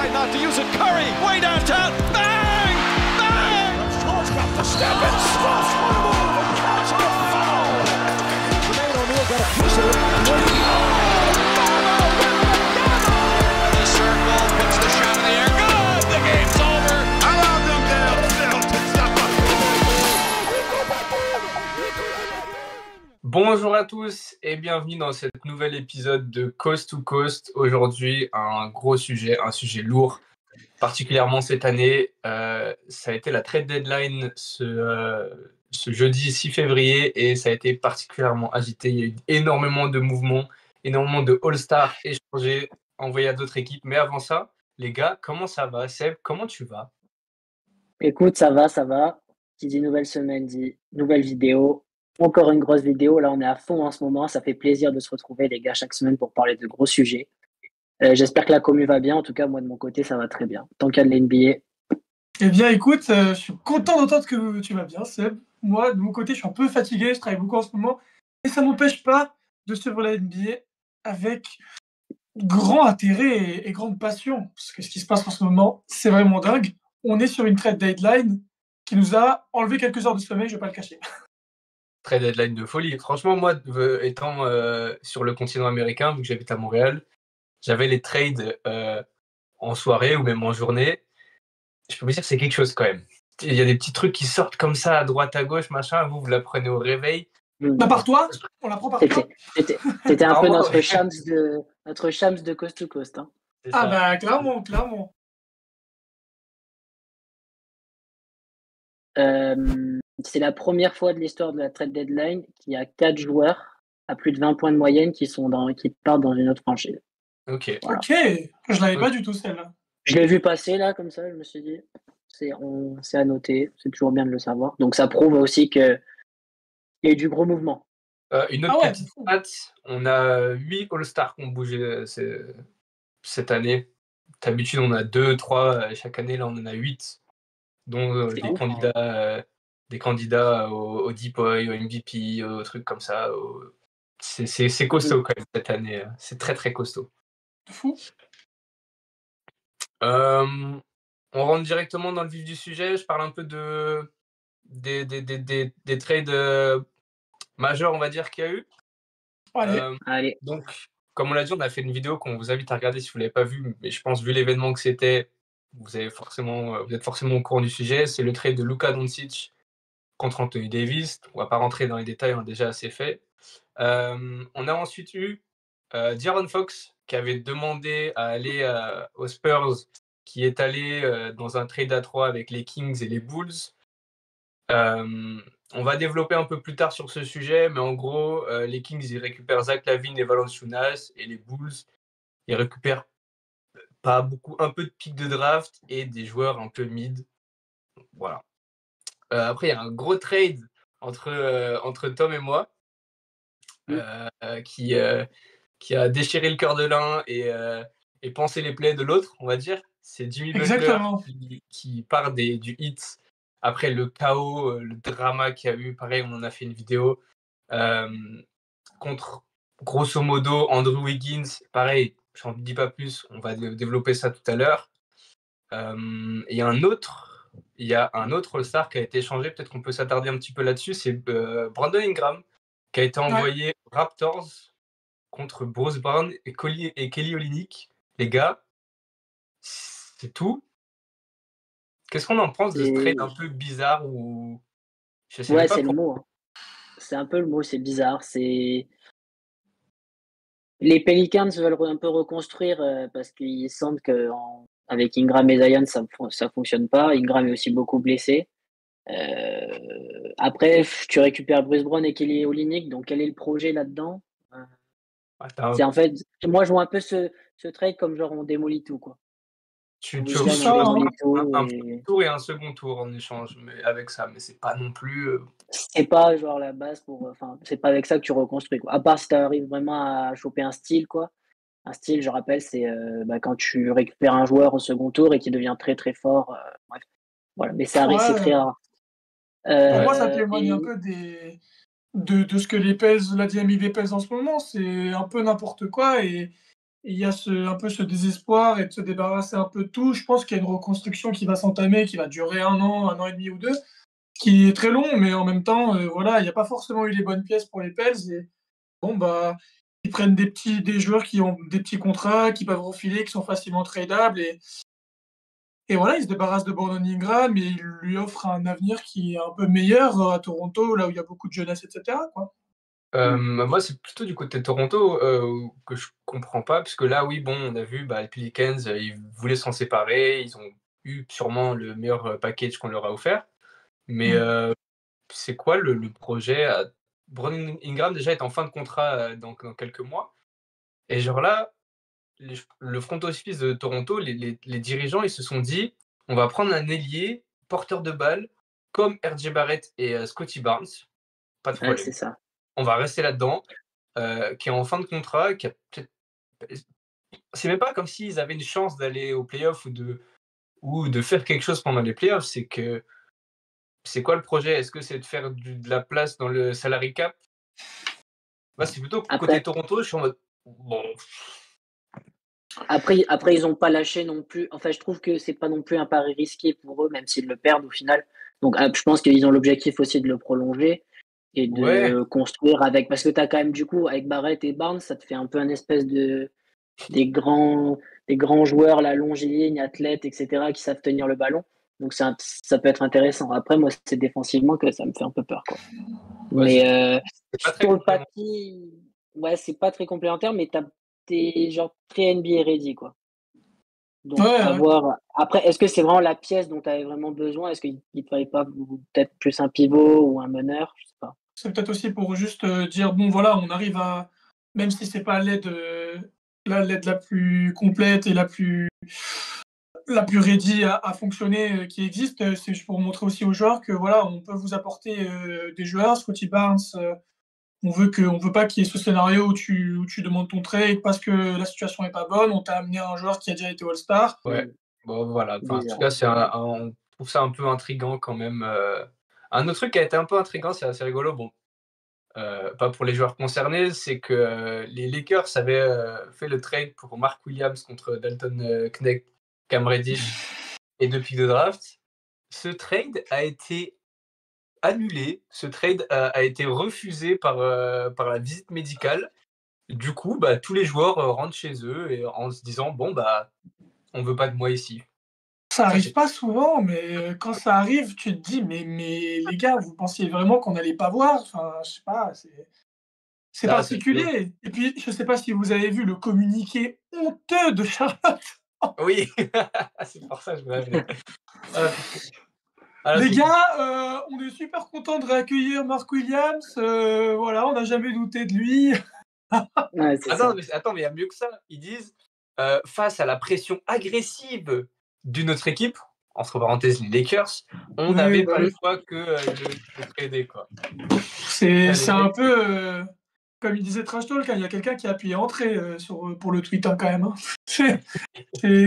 decide not to use it. Curry, way downtown. Bang! Bang! Shaw's got the step and Smush on the move and counts on a foul. Jermaine O'Neal got a piece of it. The circle, puts the shot in the air. Good! The game's over. Hello, Newcastle. Bonjour à tous et bienvenue dans cet nouvel épisode de Coast to Coast. Aujourd'hui, un gros sujet, un sujet lourd, particulièrement cette année. Ça a été la trade deadline ce jeudi 6 février et ça a été particulièrement agité. Il y a eu énormément de mouvements, énormément de All-Stars échangés, envoyés à d'autres équipes. Mais avant ça, les gars, comment ça va? Seb, comment tu vas? Écoute, ça va. Qui dit nouvelle semaine dit nouvelle vidéo. Encore une grosse vidéo. Là, on est à fond en ce moment. Ça fait plaisir de se retrouver, les gars, chaque semaine pour parler de gros sujets. J'espère que la commu va bien. En tout cas, moi, de mon côté, ça va très bien. Tant qu'il y a de l'NBA. Eh bien, écoute, je suis content d'entendre que tu vas bien, Seb. Moi, de mon côté, je suis un peu fatigué. Je travaille beaucoup en ce moment. Et ça ne m'empêche pas de suivre la NBA avec grand intérêt et grande passion. Parce que ce qui se passe en ce moment, c'est vraiment dingue. On est sur une trade deadline qui nous a enlevé quelques heures de sommeil, je ne vais pas le cacher. Trade deadline de folie. Franchement, moi, étant sur le continent américain, vu que j'habite à Montréal, j'avais les trades en soirée ou même en journée. Je peux vous dire que c'est quelque chose quand même. Il y a des petits trucs qui sortent comme ça à droite, à gauche, machin. Vous l'apprenez au réveil. Bah, par toi, on la prend par toi. C'était un peu notre Shams de Coast to Coast. Hein. Ah bah clairement. C'est la première fois de l'histoire de la trade deadline qu'il y a 4 joueurs à plus de 20 points de moyenne qui partent dans une autre franchise. Ok. Voilà. Ok, je l'avais pas du tout celle-là. Je l'ai vu passer là, comme ça, je me suis dit, c'est à noter, c'est toujours bien de le savoir. Donc ça prouve aussi qu'il y a eu du gros mouvement. Une autre petite stat, on a 8 All-Stars qui ont bougé cette année. D'habitude, on a 2, 3 chaque année. Là, on en a 8, dont des candidats au Deep Boy, au MVP, aux trucs comme ça. C'est costaud quand même cette année. C'est très très costaud. Fou. On rentre directement dans le vif du sujet. Je parle un peu des trades majeurs, on va dire, qu'il y a eu. Allez. Donc, comme on l'a dit, on a fait une vidéo qu'on vous invite à regarder si vous ne l'avez pas vue. Mais je pense, vu l'événement que c'était, vous êtes forcément au courant du sujet. C'est le trade de Luka Doncic contre Anthony Davis. On ne va pas rentrer dans les détails, on a déjà assez fait. On a ensuite eu De'Aaron Fox qui avait demandé à aller aux Spurs, qui est allé dans un trade à 3 avec les Kings et les Bulls. On va développer un peu plus tard sur ce sujet, mais en gros, les Kings, ils récupèrent Zach LaVine et Valanciunas, et les Bulls, ils récupèrent pas beaucoup, un peu de pick de draft et des joueurs un peu mid. Voilà. Après, il y a un gros trade entre Tom et moi, qui a déchiré le cœur de l'un et pensé les plaies de l'autre, on va dire. C'est Jimmy Butler qui part du hit après le chaos, le drama qu'il y a eu. Pareil, on en a fait une vidéo contre, grosso modo, Andrew Wiggins. Pareil, j'en dis pas plus, on va développer ça tout à l'heure. Il y a un autre All-Star qui a été échangé, peut-être qu'on peut s'attarder un petit peu là-dessus, c'est Brandon Ingram, qui a été envoyé aux Raptors contre Bruce Brown et Kelly Olynyk. Les gars, c'est tout. Qu'est-ce qu'on en pense de ce trade un peu bizarre ou... Ouais, c'est le mot. Hein. C'est un peu le mot, c'est bizarre. Les Pelicans veulent un peu reconstruire parce qu'ils sentent qu'avec Ingram et Zion, ça fonctionne pas. Ingram est aussi beaucoup blessé. Après, tu récupères Bruce Brown et Kelly Olynyk, donc quel est le projet là-dedans? C'est en fait, moi je vois un peu ce trade comme genre on démolit tout quoi. Tu reçois un premier tour et un second tour en échange avec ça, mais c'est pas non plus. C'est pas genre la base c'est pas avec ça que tu reconstruis quoi. À part si tu arrives vraiment à choper un style quoi. Un style, je rappelle, c'est quand tu récupères un joueur au second tour et qui devient très très fort. Bref, voilà, mais ça arrive, c'est très rare. Pour moi, ça témoigne un peu de ce que la dynamique des PES en ce moment. C'est un peu n'importe quoi et il y a un peu ce désespoir et de se débarrasser un peu de tout. Je pense qu'il y a une reconstruction qui va s'entamer, qui va durer 1 an et demi ou 2, qui est très long, mais en même temps, voilà, il n'y a pas forcément eu les bonnes pièces pour les Pels. Et bon, bah, ils prennent des joueurs qui ont des petits contrats, qui peuvent refiler, qui sont facilement tradables. Et voilà, ils se débarrassent de Brandon Ingram et ils lui offrent un avenir qui est un peu meilleur à Toronto, là où il y a beaucoup de jeunesse, etc., quoi. Moi, c'est plutôt du côté de Toronto que je comprends pas, parce que là, oui, bon, on a vu, les Pelicans, ils voulaient s'en séparer, ils ont eu sûrement le meilleur package qu'on leur a offert, mais c'est quoi le projet Brandon Ingram, déjà, est en fin de contrat dans quelques mois, et genre là, le front office de Toronto, les dirigeants, ils se sont dit, on va prendre un ailier porteur de balle comme RJ Barrett et Scotty Barnes, pas de Ouais, problème. c'est ça. On va rester là-dedans, qui est en fin de contrat, qui a peut-être. C'est même pas comme s'ils avaient une chance d'aller aux playoffs ou de faire quelque chose pendant les playoffs. C'est quoi le projet? Est-ce que c'est de faire de la place dans le salary cap? C'est plutôt côté Après, Toronto, je suis en mode. Bon, après, ils n'ont pas lâché non plus. Enfin, je trouve que c'est pas non plus un pari risqué pour eux, même s'ils le perdent au final. Donc, je pense qu'ils ont l'objectif aussi de le prolonger et ouais, de construire avec. Parce que tu as quand même, du coup, avec Barrett et Barnes, ça te fait un peu un espèce de. Des grands joueurs, la longiligne, athlètes, etc., qui savent tenir le ballon. Donc, ça peut être intéressant. Après, moi, c'est défensivement que ça me fait un peu peur, quoi. ouais, c'est Mais c'est pas très sur le complémentaire. papier, ouais, c'est pas très complémentaire, mais t'es genre très NBA ready, quoi. Donc, Ouais, à ouais. voir. Après, est-ce que c'est vraiment la pièce dont tu avais vraiment besoin? Est-ce qu'il ne te fallait pas peut-être plus un pivot ou un meneur? Je sais pas. C'est peut-être aussi pour juste dire, bon, voilà, on arrive à, même si c'est pas l'aide la plus complète et la plus ready à fonctionner qui existe, c'est juste pour montrer aussi aux joueurs que voilà, on peut vous apporter des joueurs, Scotty Barnes. On veut pas qu'il y ait ce scénario où tu demandes ton trade parce que la situation est pas bonne. On t'a amené un joueur qui a déjà été All-Star. Ouais, bon, voilà. Enfin, en tout Bizarre. cas, on trouve ça un peu intriguant quand même. Un autre truc qui a été un peu intriguant, c'est assez rigolo. Bon, pas pour les joueurs concernés, c'est que les Lakers avaient fait le trade pour Mark Williams contre Dalton Knecht, Cam Reddish et 2 pics de draft. Ce trade a été annulé, ce trade a été refusé par la visite médicale. Du coup, tous les joueurs rentrent chez eux et en se disant bon on veut pas de moi ici. Ça Ça arrive c'est pas souvent, mais quand ça arrive, tu te dis, mais les gars, vous pensiez vraiment qu'on allait pas voir? Enfin, je sais pas, c'est c'est toujours. particulier. Et puis, je sais pas si vous avez vu le communiqué honteux de Charlotte. Oui, c'est pour ça que je me rappelais. Ah, Les c'est gars, on est super content de réaccueillir Mark Williams. Voilà, on n'a jamais douté de lui. Ouais, c'est ça. attends, mais il y a mieux que ça. Ils disent face à la pression agressive d'une autre équipe, entre parenthèses les Lakers, on Oui, n'avait bah pas le oui. choix que de le trader quoi. C'est Les un mecs, peu, comme il disait Trash Talk, hein, il y a quelqu'un qui a appuyé entrée pour le tweet hein, quand même. Hein. C'est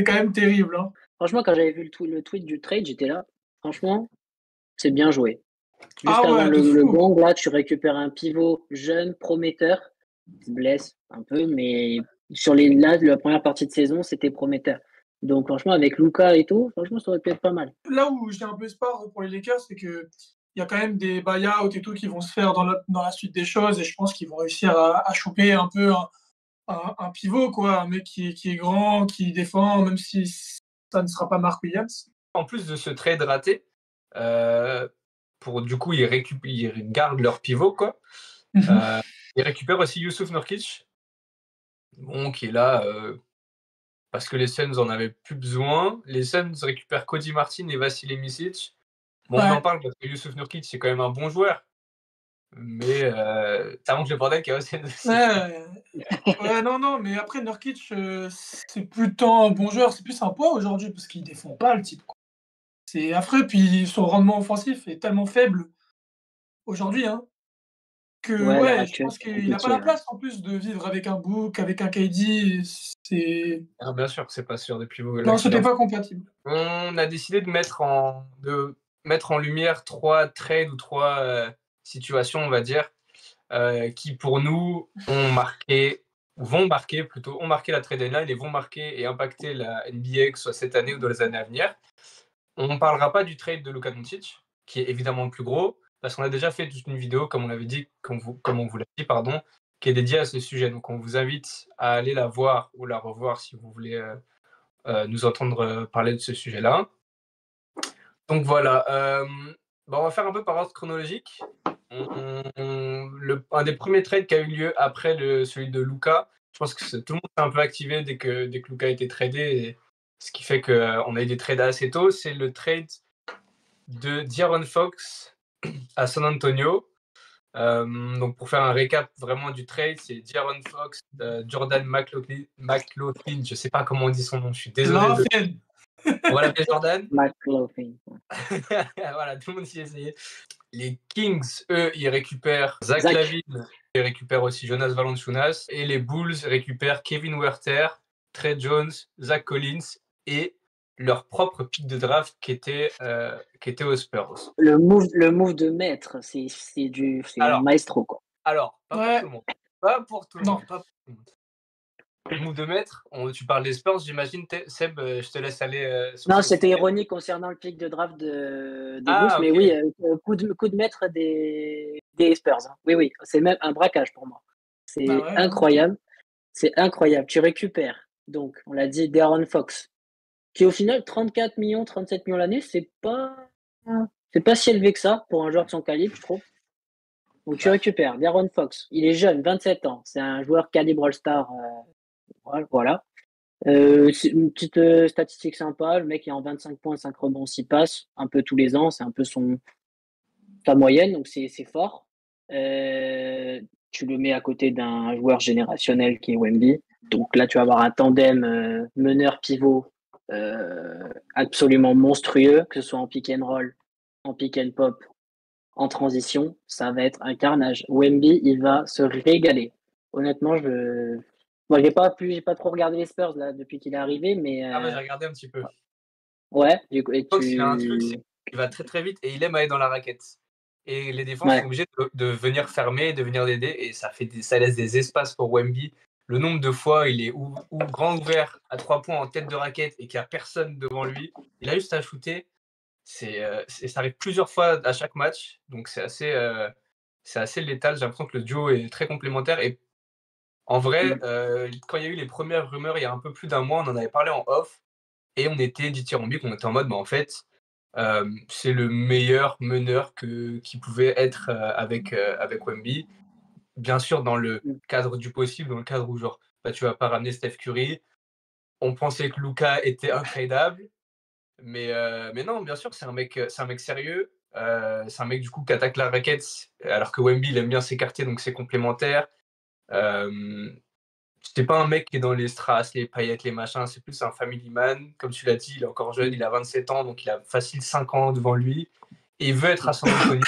quand même terrible. Hein. Franchement, quand j'avais vu le tweet du trade, j'étais là. Franchement, c'est bien joué. Juste Ah avant ouais, de le fou. gong, là, tu récupères un pivot jeune, prometteur. Il se blesse un peu, mais là, la première partie de saison, c'était prometteur. Donc, franchement, avec Luka et tout, franchement, ça aurait pu être pas mal. Là où j'ai un peu espoir pour les Lakers, c'est que il y a quand même des buy-out et tout qui vont se faire dans la suite des choses et je pense qu'ils vont réussir à choper un peu un pivot, quoi, un mec qui est grand, qui défend, même si ça ne sera pas Mark Williams. en plus de ce trade raté, pour du coup ils gardent leur pivot quoi. Ils récupèrent aussi Youssouf Nurkic, bon, qui est là parce que les Suns en avaient plus besoin. Les Suns récupèrent Cody Martin et Vasilij Micic. Bon, on en Ouais. parle parce que Youssouf Nurkic c'est quand même un bon joueur, mais ça montre le bordel qu'il y a aussi. Ouais, ouais, non, mais après Nurkic, c'est plus tant un bon joueur, c'est plus un poids aujourd'hui parce qu'il défend pas le type. Quoi. C'est affreux, puis son rendement offensif est tellement faible aujourd'hui, hein, que Ouais, à l'heure ouais, je actuelle, pense c'est qu'il n'a pas la compliqué. Ouais. place en plus de vivre avec un Book, avec un KD. C'est... Ah, bien sûr que c'est pas sûr des pivots là Non, qu'il c'était leur faut. pas compatible. On a décidé de mettre en lumière 3 trades ou 3 situations, on va dire, qui pour nous ont marqué ont marqué la trade deadline et vont marquer et impacter la NBA, que ce soit cette année ou dans les années à venir. On ne parlera pas du trade de Luka Doncic, qui est évidemment le plus gros, parce qu'on a déjà fait toute une vidéo, comme on l'avait dit, comme on vous l'a dit, pardon, qui est dédiée à ce sujet. Donc on vous invite à aller la voir ou la revoir si vous voulez nous entendre parler de ce sujet-là. Donc voilà, on va faire un peu par ordre chronologique. Un des premiers trades qui a eu lieu après celui de Luka, je pense que tout le monde s'est un peu activé dès que Luka a été tradé, et ce qui fait qu'on a eu des trades assez tôt. C'est le trade de De'Aaron Fox à San Antonio. Donc pour faire un récap vraiment du trade, c'est De'Aaron Fox, Jordan McLaughlin, je sais pas comment on dit son nom, je suis désolé. On va l'appeler Jordan. McLaughlin. Voilà, tout le monde s'y essayait. Les Kings, eux, ils récupèrent Zach LaVine, ils récupèrent aussi Jonas Valanciunas, et les Bulls récupèrent Kevin Huerter, Trey Jones, Zach Collins et leur propre pick de draft qui était aux Spurs. Le move de maître, c'est un maestro, quoi. Alors, pas pour tout le monde. Le move de maître, tu parles des Spurs, j'imagine, Seb, je te laisse aller. Non, c'était ironique concernant le pick de draft des Bulls, mais oui, coup de maître des Spurs. Hein. Oui, c'est même un braquage pour moi. C'est incroyable. C'est incroyable. Tu récupères, donc, on l'a dit, De'Aaron Fox, qui au final, 34 millions, 37 millions l'année, c'est pas si élevé que ça pour un joueur de son calibre, je trouve. Donc, tu récupères De'Aaron Fox. Il est jeune, 27 ans. C'est un joueur calibre All-Star. Voilà. C'est une petite statistique sympa. Le mec est en 25 points, 5 rebonds, 6 passes, un peu tous les ans. C'est un peu sa moyenne, donc c'est fort. Tu le mets à côté d'un joueur générationnel qui est Wemby. Donc là, tu vas avoir un tandem meneur-pivot absolument monstrueux, que ce soit en pick and roll, en pick and pop, en transition. Ça va être un carnage. Wemby, il va se régaler. Honnêtement, moi, j'ai pas trop regardé les Spurs là depuis qu'il est arrivé, mais j'ai regardé un petit peu. Ouais, du coup, il a un truc, il va très très vite et il aime aller dans la raquette. Et les défenses sont obligées de venir fermer, de venir l'aider, et ça laisse des espaces pour Wemby. Le nombre de fois il est grand ouvert à 3 points en tête de raquette et qu'il n'y a personne devant lui, il a juste à shooter. Ça arrive plusieurs fois à chaque match, donc c'est assez létal. J'ai l'impression que le duo est très complémentaire. Et en vrai, quand il y a eu les premières rumeurs il y a un peu plus d'un mois, on en avait parlé en off et on était dithyrambique, on était en mode en fait c'est le meilleur meneur qui pouvait être avec Wemby. Bien sûr, dans le cadre du possible, dans le cadre où tu vas pas ramener Steph Curry. On pensait que Luka était intradable, mais non, bien sûr, c'est un mec sérieux. C'est un mec du coup qui attaque la raquette, alors que Wemby il aime bien s'écarter, donc c'est complémentaire. C'est pas un mec qui est dans les strass, les paillettes, les machins, c'est plus un family man. Comme tu l'as dit, il est encore jeune, il a 27 ans, donc il a facile 5 ans devant lui. Et il veut être à San Antonio.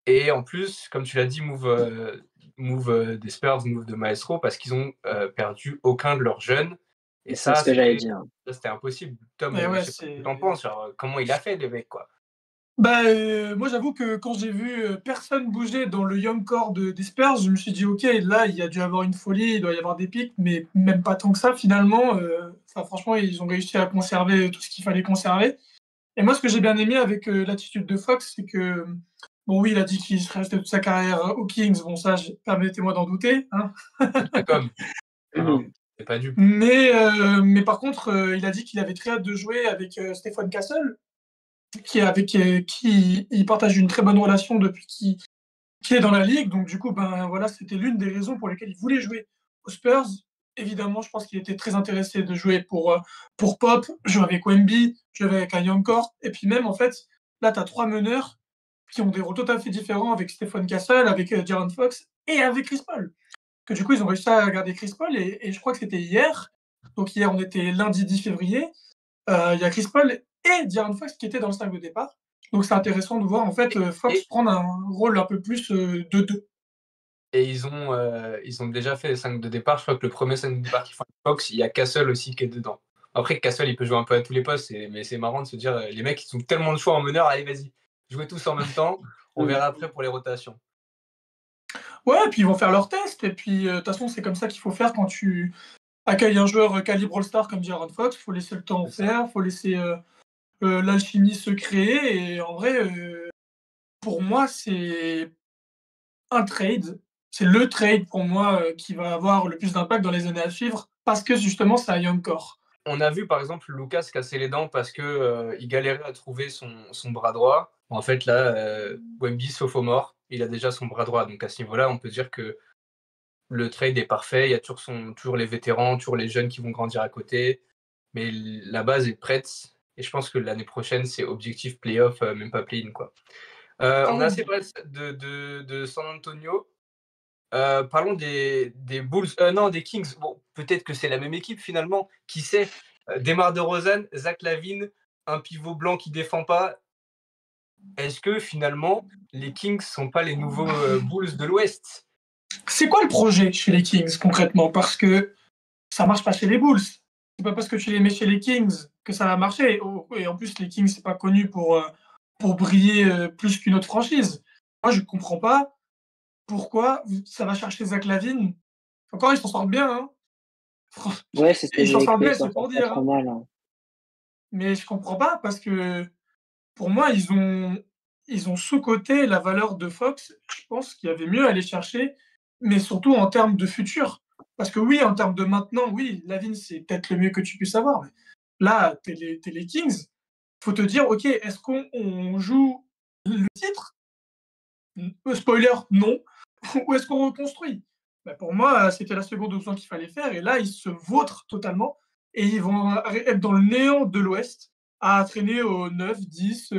Et en plus, comme tu l'as dit, move des Spurs, move de Maestro, parce qu'ils ont perdu aucun de leurs jeunes. Et ça, c'est ce que j'allais dire. Ça, c'était impossible. Tom, je sais pas ce que t'en penses, comment il a fait, le mec, quoi. Moi, j'avoue que quand j'ai vu personne bouger dans le young core des Spurs, je me suis dit, ok, là, il y a dû avoir une folie, il doit y avoir des pics, mais même pas tant que ça, finalement. Franchement, ils ont réussi à conserver tout ce qu'il fallait conserver. Et moi, ce que j'ai bien aimé avec l'attitude de Fox, c'est que, bon, oui, il a dit qu'il serait resté toute sa carrière aux Kings. Bon, ça, permettez-moi d'en douter. Hein. C'est pas du. Mais par contre, il a dit qu'il avait très hâte de jouer avec Stephen Castle, avec qui il partage une très bonne relation depuis qu'il est dans la ligue. Donc du coup, voilà, c'était l'une des raisons pour lesquelles il voulait jouer aux Spurs. Évidemment, je pense qu'il était très intéressé de jouer pour Pop, jouer avec Wemby, jouer avec un young core. Et puis même, en fait, là, tu as 3 meneurs qui ont des rôles tout à fait différents avec Stephen Castle, avec De'Aaron Fox et avec Chris Paul. Que du coup, ils ont réussi à garder Chris Paul. Et je crois que c'était hier. Donc hier, on était lundi 10 février. Il y a Chris Paul et De'Aaron Fox qui étaient dans le 5 de départ. Donc c'est intéressant de voir en fait Fox prendre un rôle un peu plus de 2. Et ils ont déjà fait les 5 de départ. Je crois que le premier 5 de départ qu'ils font avec Fox, il y a Castle aussi qui est dedans. Après, Castle, il peut jouer un peu à tous les postes, mais c'est marrant de se dire, les mecs, ils ont tellement de choix en meneur, allez, vas-y, jouez tous en même temps, on verra après pour les rotations. Ouais, et puis ils vont faire leurs tests. Et puis, de toute façon, c'est comme ça qu'il faut faire quand tu accueilles un joueur calibre All-Star comme dit Aaron Fox. Il faut laisser le temps faire, il faut laisser l'alchimie se créer. Et en vrai, pour moi, c'est un trade. C'est le trade pour moi qui va avoir le plus d'impact dans les années à suivre parce que justement, c'est un young core. On a vu par exemple Lucas casser les dents parce que il galérait à trouver son bras droit. En fait, là, Wemby sophomore, il a déjà son bras droit. Donc à ce niveau-là, on peut dire que le trade est parfait. Il y a toujours les vétérans, toujours les jeunes qui vont grandir à côté. Mais la base est prête. Et je pense que l'année prochaine, c'est objectif playoff, même pas play-in, quoi. On a assez parlé de San Antonio. Parlons des Bulls. Non, des Kings. Bon, peut-être que c'est la même équipe finalement. Qui sait? DeMar DeRozan, Zach LaVine, un pivot blanc qui défend pas. Est-ce que finalement les Kings sont pas les nouveaux Bulls de l'Ouest? C'est quoi le projet chez les Kings concrètement? Parce que ça marche pas chez les Bulls. C'est pas parce que tu les mets chez les Kings que ça va marcher. Et en plus, les Kings, c'est pas connu pour briller plus qu'une autre franchise. Moi, je comprends pas pourquoi ça va chercher Zach LaVine. Encore, ils s'en sortent bien. Hein. Ouais, c'est ce que Ils s'en j'ai sortent écrit, bien, ça c'est pour sort pas dire. trop Hein. mal. Hein. Mais je comprends pas parce que pour moi, ils ont sous-coté la valeur de Fox. Je pense qu'il y avait mieux à aller chercher, mais surtout en termes de futur. Parce que oui, en termes de maintenant, oui, Lavine, c'est peut-être le mieux que tu puisses avoir. Mais là, t'es les Kings. Faut te dire, OK, est-ce qu'on joue le titre? Spoiler, non. Ou est-ce qu'on reconstruit? Bah, pour moi, c'était la seconde option qu'il fallait faire. Et là, ils se vautrent totalement. Et ils vont être dans le néant de l'Ouest à traîner au 9, 10,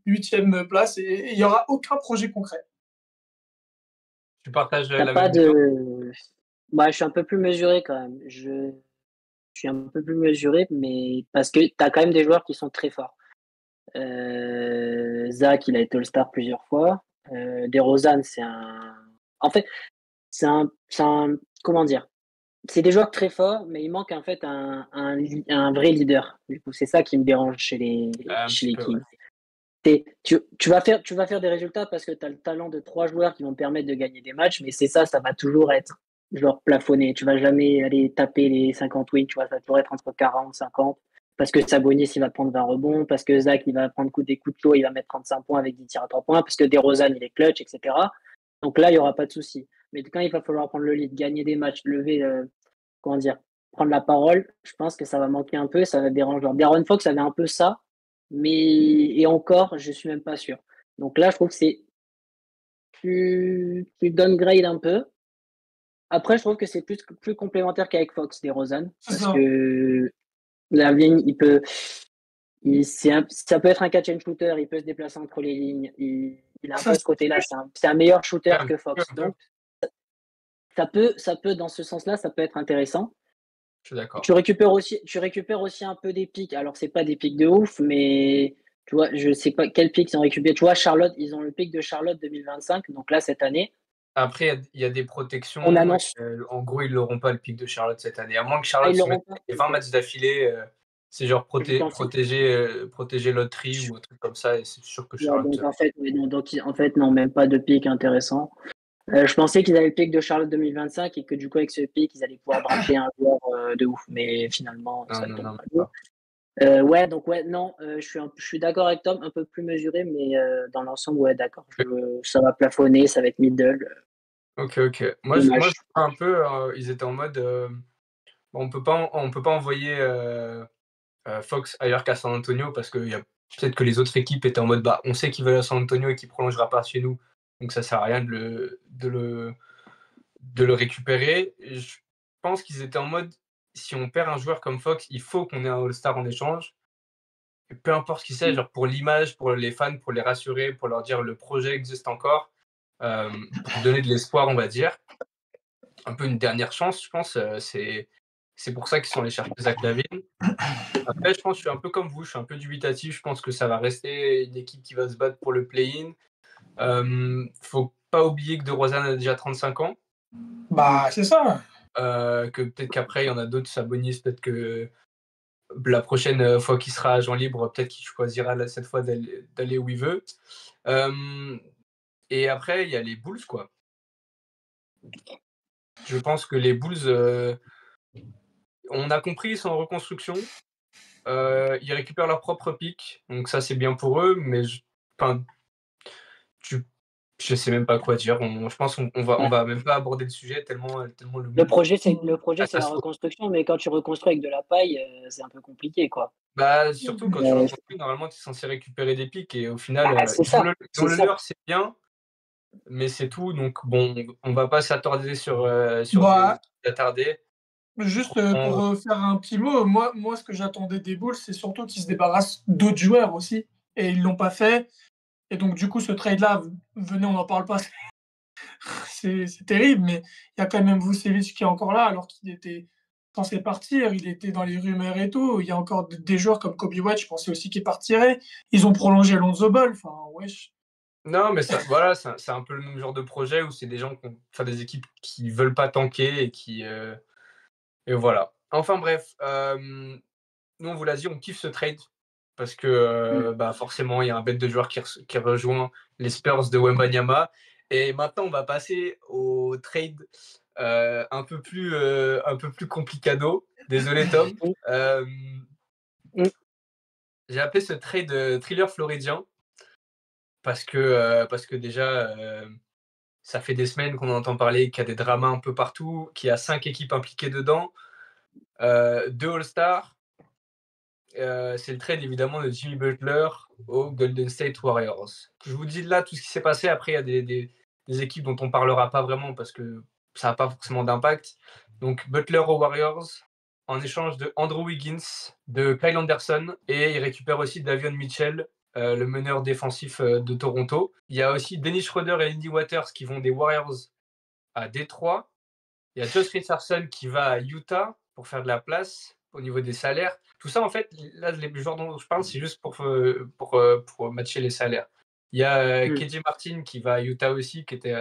8e place. Et il n'y aura aucun projet concret. Tu partages T'as la pas même vision? de. Bah, je suis un peu plus mesuré quand même. Je suis un peu plus mesuré, mais parce que tu as quand même des joueurs qui sont très forts. Zach, il a été All-Star plusieurs fois. DeRozan, c'est un. En fait, comment dire? C'est des joueurs très forts, mais il manque en fait un vrai leader. Du coup, c'est ça qui me dérange chez Un chez petit les peu, ouais. Kings. Tu vas faire des résultats parce que tu as le talent de trois joueurs qui vont te permettre de gagner des matchs, mais c'est ça, ça va toujours être genre plafonné. Tu vas jamais aller taper les 50 wins, tu vois, ça va toujours être entre 40, 50. Parce que Sabonis, il va prendre 20 rebonds, parce que Zach, il va prendre des coups de chaud, il va mettre 35 points avec 10 tirs à 3 points, parce que DeRozan, il est clutch, etc. Donc là, il n'y aura pas de souci. Mais quand il va falloir prendre le lead, gagner des matchs, lever, comment dire, prendre la parole, je pense que ça va manquer un peu, ça va déranger. Genre, Darren Fox avait un peu ça, mais et encore, je suis même pas sûr. Donc là, je trouve que c'est tu downgrade un peu. Après, je trouve que c'est plus complémentaire qu'avec Fox, DeRozan, C'est parce ça. que la ligne, ça peut être un catch and shooter, il peut se déplacer entre les lignes, il a un Ça, peu ce côté-là, c'est un meilleur shooter Un que peu, Fox. un peu. Donc, ça peut, dans ce sens-là, ça peut être intéressant. Je suis d'accord. Tu récupères aussi un peu des pics. Alors, c'est pas des pics de ouf, mais tu vois, je sais pas quels pics ils ont récupéré. Tu vois, Charlotte, ils ont le pic de Charlotte 2025. Donc là, cette année, Après, il y a des on protections. annonce. En gros, ils n'auront pas le pic de Charlotte cette année. À moins que Ah, Charlotte ils se mette l'auront pas. les 20 Ok. matchs d'affilée, c'est genre Je pensais. protéger loterie ou un truc comme ça. Et c'est sûr que Ouais, Charlotte. donc en fait, oui, en fait, non, même pas de pic intéressant. Je pensais qu'ils avaient le pic de Charlotte 2025 et que du coup, avec ce pic, ils allaient pouvoir drafter un joueur de ouf. Mais finalement, Non, ça non, tombe non, pas. même pas. Ouais, donc ouais, non, je suis d'accord avec Tom, un peu plus mesuré, mais dans l'ensemble, ouais, d'accord. Ça va plafonner, ça va être middle. Ok, ok. Moi, je Dommage. crois un peu, ils étaient en mode, on peut pas envoyer Fox ailleurs qu'à San Antonio parce que peut-être que les autres équipes étaient en mode, bah, on sait qu'il va à San Antonio et qu'il prolongera pas chez nous, donc ça sert à rien de le récupérer. Et je pense qu'ils étaient en mode, si on perd un joueur comme Fox, il faut qu'on ait un All-Star en échange. Et peu importe ce qu'il c'est, genre pour l'image, pour les fans, pour les rassurer, pour leur dire le projet existe encore, pour donner de l'espoir, on va dire. Un peu une dernière chance, je pense. C'est pour ça qu'ils sont allés chercher Zach LaVine. Après, je pense que je suis un peu comme vous, je suis un peu dubitatif. Je pense que ça va rester une équipe qui va se battre pour le play-in. Faut pas oublier que DeRozan a déjà 35 ans. Bah, c'est ça. Que peut-être qu'après, il y en a d'autres, Sabonis, peut-être que la prochaine fois qu'il sera agent libre, peut-être qu'il choisira cette fois d'aller où il veut. Et après, il y a les Bulls, quoi. Je pense que les Bulls, on a compris, ils sont en reconstruction. Ils récupèrent leur propre pick, donc ça c'est bien pour eux, mais je sais même pas quoi dire. Je pense qu'on on va même pas aborder le sujet tellement le Le Bulls projet, c'est la catastrophe. reconstruction, mais quand tu reconstruis avec de la paille, c'est un peu compliqué, quoi. Bah, surtout quand tu Euh, reconstruis, normalement, tu es censé récupérer des pics et au final, c'est ils ont ça, ils ont c'est le ça. leur, c'est bien, mais c'est tout. Donc bon, on va pas s'attarder sur Bah, s'attarder. juste On- pour faire un petit mot, moi, ce que j'attendais des Bulls, c'est surtout qu'ils se débarrassent d'autres joueurs aussi. Et ils l'ont pas fait. Et donc, du coup, ce trade-là, venez, on n'en parle pas, c'est terrible, mais il y a quand même Vucevic qui est encore là, alors qu'il était censé partir, il était dans les rumeurs et tout. Il y a encore des joueurs comme Kobe White, je pensais aussi qu'il partirait. Ils ont prolongé Lonzo Ball, enfin, wesh. Non, mais ça, voilà, c'est un peu le même genre de projet où c'est des gens enfin des équipes qui veulent pas tanker et voilà. Enfin bref, nous on vous l'a dit, on kiffe ce trade parce que bah, forcément il y a un bête de joueurs qui rejoint les Spurs de Wembanyama. Et maintenant on va passer au trade un peu plus complicado. Désolé Tom. Euh, j'ai appelé ce trade thriller floridien parce que déjà ça fait des semaines qu'on entend parler qu'il y a des dramas un peu partout, qu'il y a 5 équipes impliquées dedans, 2 All-Stars. C'est le trade évidemment de Jimmy Butler aux Golden State Warriors. Je vous dis là tout ce qui s'est passé. Après, il y a des équipes dont on parlera pas vraiment parce que ça n'a pas forcément d'impact. Donc Butler aux Warriors en échange de Andrew Wiggins, de Kyle Anderson, et il récupère aussi Davion Mitchell, le meneur défensif de Toronto. Il y a aussi Dennis Schroeder et Andy Waters qui vont des Warriors à Détroit. Il y a Josh Richardson qui va à Utah pour faire de la place au niveau des salaires. Tout ça, en fait, là, les joueurs dont je parle, c'est juste pour matcher les salaires. Il y a KJ Martin qui va à Utah aussi, qui était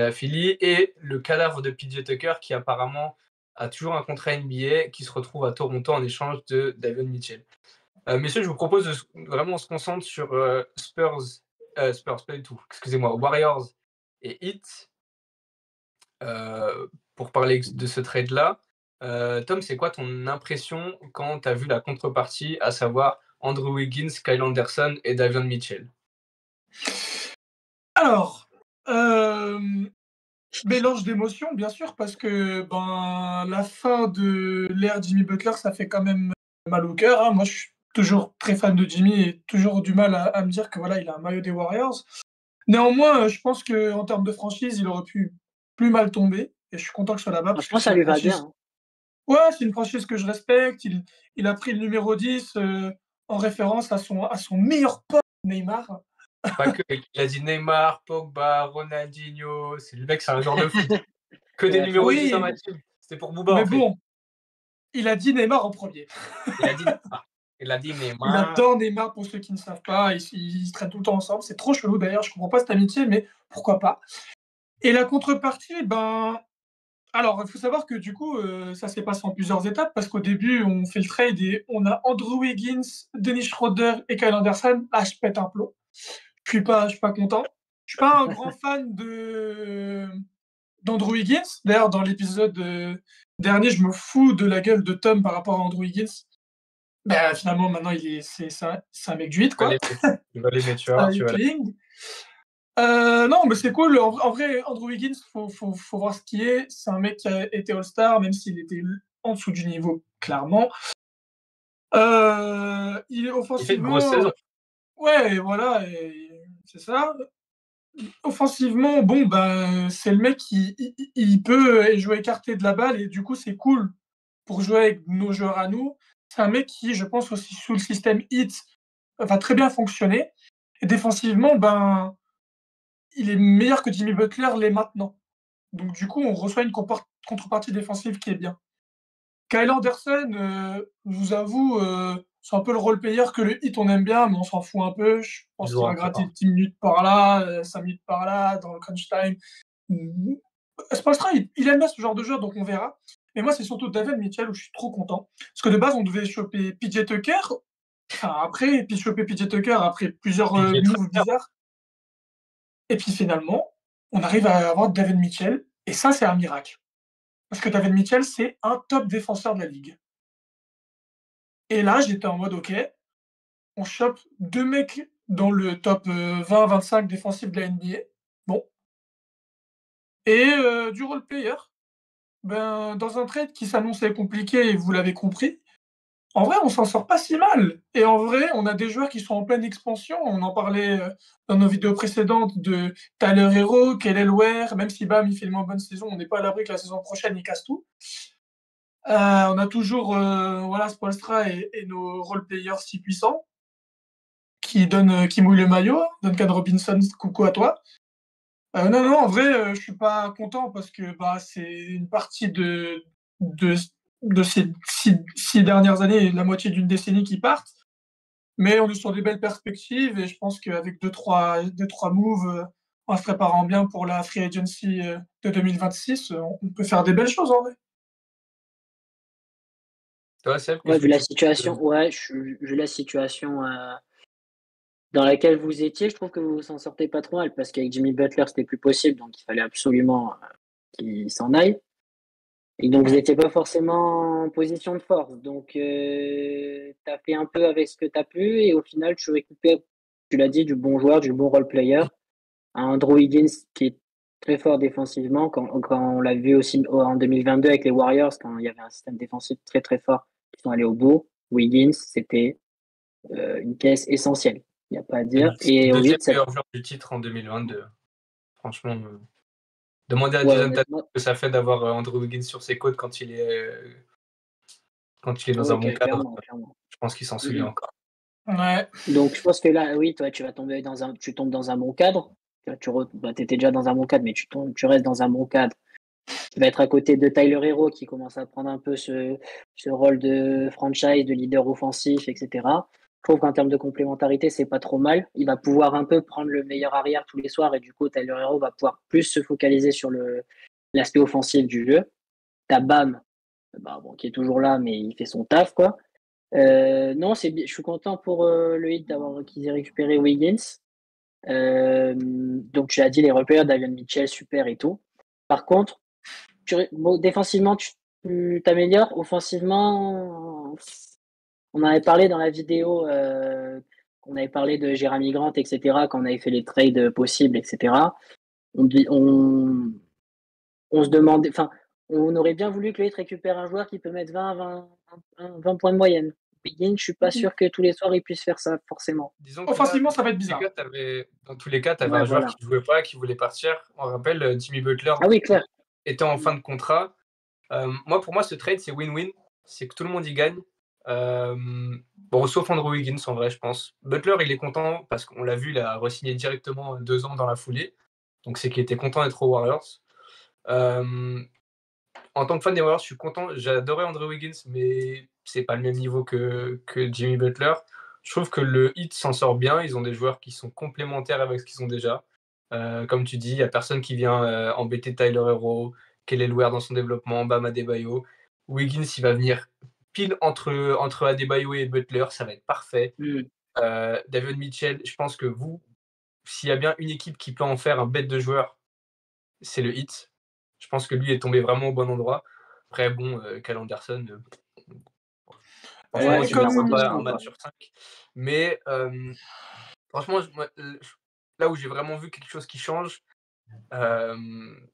à Philly, et le cadavre de PJ Tucker qui apparemment a toujours un contrat NBA, qui se retrouve à Toronto en échange de Davion Mitchell. Messieurs, je vous propose vraiment on se concentre sur Spurs, pas du tout, excusez-moi, Warriors et Heat. Pour parler de ce trade-là, Tom, c'est quoi ton impression quand tu as vu la contrepartie, à savoir Andrew Wiggins, Kyle Anderson et Davion Mitchell? Alors, mélange d'émotions, bien sûr, parce que la fin de l'ère Jimmy Butler, ça fait quand même mal au cœur, hein. Moi, je suis toujours très fan de Jimmy et toujours du mal à me dire que voilà, il a un maillot des Warriors. Néanmoins, je pense qu'en termes de franchise, il aurait pu plus mal tomber. Et je suis content que ce soit là-bas parce que Franchement, c'est ça une lui va franchise. bien. Ouais, c'est une franchise que je respecte. Il a pris le numéro 10 en référence à son meilleur pote, Neymar. Pas que, il a dit Neymar, Pogba, Ronaldinho, le mec, c'est un joueur de foot. Que des Ouais, numéros 10 dans Oui, ma team. C'était pour Booba, mais en fait. bon, il a dit Neymar en premier. Il a dit Neymar. Il a dit Il Neymar. adore Neymar pour ceux qui ne savent pas. Ils se traînent tout le temps ensemble. C'est trop chelou d'ailleurs. Je comprends pas cette amitié, mais pourquoi pas. Et la contrepartie, alors, il faut savoir que du coup, ça s'est passé en plusieurs étapes parce qu'au début, on fait le trade et on a Andrew Wiggins, Dennis Schroeder et Kyle Anderson. Là, je pète un plomb. Je suis pas content. Je suis pas un grand fan d'Andrew Wiggins. D'ailleurs, dans l'épisode dernier, je me fous de la gueule de Tom par rapport à Andrew Wiggins. Finalement, maintenant, c'est un mec du 8, quoi. Tu vas l'aimer, tu vas Un voir, tu vas playing. Non, mais c'est cool. En vrai, Andrew Wiggins, faut voir ce qu'il est. C'est un mec qui a été All-Star, même s'il était en dessous du niveau, clairement. Il est Il fait une grosse offensivement. saison. Ouais, voilà, c'est ça. Offensivement, c'est le mec il peut jouer écarté de la balle et du coup, c'est cool pour jouer avec nos joueurs à nous. C'est un mec qui, je pense, aussi sous le système HIT, va très bien fonctionner. Et défensivement, il est meilleur que Jimmy Butler l'est maintenant. Donc, du coup, on reçoit une contrepartie défensive qui est bien. Kyle Anderson, je vous avoue, c'est un peu le role-player que le hit on aime bien, mais on s'en fout un peu. Je pense qu'il va gratter 10 minutes par là, 5 minutes par là, dans le crunch time. Spolstra, il aime bien ce genre de jeu, donc on verra. Mais moi, c'est surtout Davion Mitchell où je suis trop content. Parce que de base, on devait choper PJ Tucker, puis choper PJ Tucker après plusieurs moves bizarres. Et puis finalement, on arrive à avoir Davion Mitchell, Et ça, c'est un miracle. Parce que David Mitchell, c'est un top défenseur de la ligue. Et là, j'étais en mode, OK, on chope 2 mecs dans le top 20-25 défensif de la NBA. Bon. Et du role player, ben, dans un trade qui s'annonçait compliqué, et vous l'avez compris, en vrai, on s'en sort pas si mal. Et en vrai, on a des joueurs qui sont en pleine expansion. On en parlait dans nos vidéos précédentes de Tyler Hero, Kelly Ware, même si Bam, il fait une moins bonne saison, on n'est pas à l'abri que la saison prochaine, il casse tout. On a toujours voilà, Spoelstra et nos role-players si puissants qui mouillent le maillot. Duncan Robinson, coucou à toi. Non, en vrai, je suis pas content parce que bah, c'est une partie de ces 6 dernières années, la moitié d'une décennie qui partent. Mais on est sur des belles perspectives et je pense qu'avec 2-3 moves, en se préparant bien pour la free agency de 2026, on peut faire des belles choses en vrai. Toi, Seb, Ouais, qu'est-ce vu que la tu situation, vu la situation dans laquelle vous étiez, je trouve que vous s'en sortez pas trop mal parce qu'avec Jimmy Butler, c'était plus possible, donc il fallait absolument qu'il s'en aille. Et donc, vous n'étiez pas forcément en position de force. Donc, tu as fait un peu avec ce que tu as pu et au final, tu récupères, tu l'as dit, du bon joueur, du bon role player. Un Andrew Wiggins qui est très fort défensivement, quand on l'a vu aussi en 2022 avec les Warriors, quand il y avait un système défensif très très fort, qui sont allés au bout. Wiggins, c'était une pièce essentielle. Il n'y a pas à dire. C'est le Et au deuxième 8, meilleur joueur du titre en 2022. Franchement, demandez à ouais, Jason Tatum honnêtement, ce que ça fait d'avoir Andrew Wiggins sur ses côtes quand il est dans un ouais, bon cadre. clairement, clairement. Je pense qu'il s'en Mm, souvient mm. encore. Ouais. Donc, je pense que là, oui, toi, tu tombes dans un bon cadre. Étais déjà dans un bon cadre, mais tu restes dans un bon cadre. Tu vas être à côté de Tyler Hero qui commence à prendre un peu ce rôle de franchise, de leader offensif, etc. Je trouve qu'en termes de complémentarité, c'est pas trop mal. Il va pouvoir un peu prendre le meilleur arrière tous les soirs et du coup, Tyler Hero va pouvoir plus se focaliser sur l'aspect offensif du jeu. T'as Bam, bah, bon, qui est toujours là, mais il fait son taf, quoi. Non, je suis content pour le hit qu'ils aient récupéré Wiggins. Donc, tu as dit, les repères, Davion Mitchell, super et tout. Par contre, défensivement, tu t'améliores. Offensivement, on en avait parlé dans la vidéo, on avait parlé de Jeremy Grant, etc., quand on avait fait les trades possibles, etc. On, on se demandait, enfin, on aurait bien voulu que le Heat récupère un joueur qui peut mettre 20 points de moyenne. Wiggins, je suis pas sûr que tous les soirs il puisse faire ça, forcément. Disons que là, Offensivement, ça va être bizarre. dans tous les cas, tu avais Ouais, un joueur voilà. qui ne jouait pas, qui voulait partir. On rappelle, Jimmy Butler Ah oui, clair. était en fin de contrat. Pour moi, ce trade, c'est win-win. C'est que tout le monde y gagne. Bon, sauf Andrew Wiggins, en vrai, je pense. Butler, il est content parce qu'on l'a vu, il a re-signé directement 2 ans dans la foulée. Donc, c'est qu'il était content d'être aux Warriors. En tant que fan des Warriors, je suis content. J'adorais Andrew Wiggins, mais c'est pas le même niveau que Jimmy Butler. Je trouve que le Heat s'en sort bien. Ils ont des joueurs qui sont complémentaires avec ce qu'ils ont déjà. Comme tu dis, il n'y a personne qui vient embêter Tyler Hero, Kelly Ware dans son développement, Bam Adebayo. Wiggins, il va venir pile entre Adebayo et Butler. Ça va être parfait. Davion Mitchell, je pense que s'il y a bien une équipe qui peut en faire un bête de joueur, c'est le Heat. Je pense que lui est tombé vraiment au bon endroit. Après, bon, Cal Anderson, franchement, Ouais, tu c'est ne une le pas transition, un quoi. match sur 5. Mais franchement, là où j'ai vraiment vu quelque chose qui change,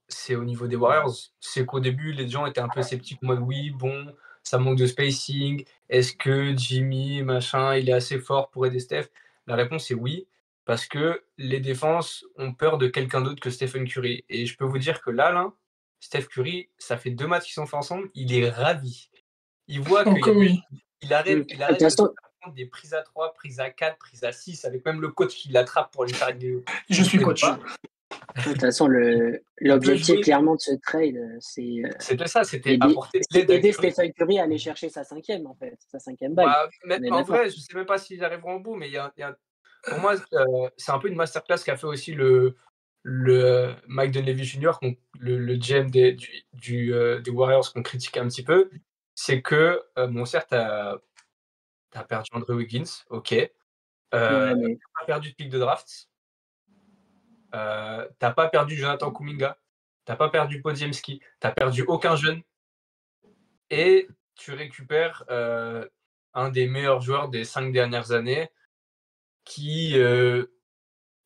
c'est au niveau des Warriors. C'est qu'au début, les gens étaient un peu sceptiques, en mode oui, bon, ça manque de spacing. Est-ce que Jimmy, machin, il est assez fort pour aider Steph? La réponse est oui, parce que les défenses ont peur de quelqu'un d'autre que Stephen Curry. Et je peux vous dire que là, Steph Curry, ça fait 2 matchs qu'ils sont fait ensemble, il est ravi. Il voit Donc oui, il arrête De toute de se façon, faire prendre des prises à 3, prises à 4, prises à 6, avec même le coach qui l'attrape pour lui faire une je suis bouffée de coach. bras. de toute façon, Il peut l'objectif jouer. clairement de ce trade, c'est C'était ça, c'était apporter de l'aide à aider Curry. Stephen Curry à aller chercher sa cinquième, en fait, sa cinquième bague. Bah, mais On est en d'accord. vrai, je sais même pas s'ils arriveront au bout, mais pour moi, c'est un peu une masterclass qu'a fait aussi le Mike Dunleavy Jr., le GM des Warriors qu'on critique un petit peu. C'est que, bon, certes, t'as perdu Andrew Wiggins, ok. Ouais, mais T'as pas perdu de pick de draft. T'as pas perdu Jonathan Kuminga. t'as pas perdu Podziemski, t'as perdu aucun jeune, et tu récupères un des meilleurs joueurs des 5 dernières années qui,